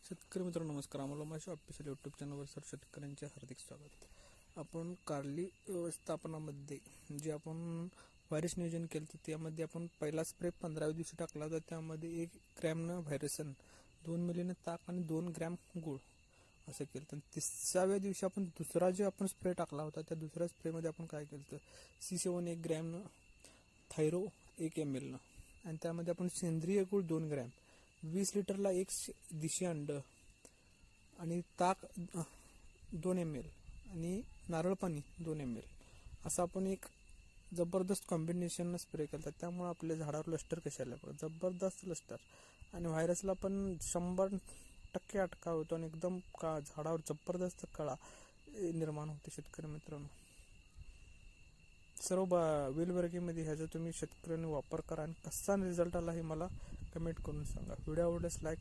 शेतकरी मित्रांनो नमस्कार. आम्हाला माझ्या ऑफिशियल यूट्यूब चॅनलवर सर शेतकऱ्यांचे हार्दिक स्वागत. आपण कारली व्यवस्थापनामध्ये जे आपण व्हायरस नियोजन केलं तर त्यामध्ये आपण पहिला स्प्रे 15व्या दिवशी टाकला होता. त्यामध्ये 1 ग्रॅमनं व्हायरसन, 2 मिलीनं ताक आणि 2 ग्रॅम गूळ असं केलं. तर 30व्या दिवशी आपण दुसरा जे आपण स्प्रे टाकला होता त्या दुसऱ्या स्प्रेमध्ये आपण काय केलं तर C7 1 ग्रॅमनं, थायरो 1 ml आणि त्यामध्ये आपण सेंद्रिय गूळ 2 ग्रॅम, 20 लिटरला 1 देशी अंड आणि ताक 2 ml आणि नारळ पाणी 2 ml असं आपण एक जबरदस्त कॉम्बिनेशन स्प्रे केलं. त्यामुळे आपल्या झाडावर लस्टर कशाला जबरदस्त लस्टर आणि व्हायरसला पण 100% अटकाव होतो आणि एकदम झाडावर जबरदस्त कळा निर्माण होते. शेतकरी मित्रांनो सर्व वेलवर्गीमध्ये ह्याचा तुम्ही शेतकऱ्यांनी वापर करा आणि कसा रिझल्ट आला हे मला कमेंट करून सांगा. व्हिडिओ आवडल्यास लाईक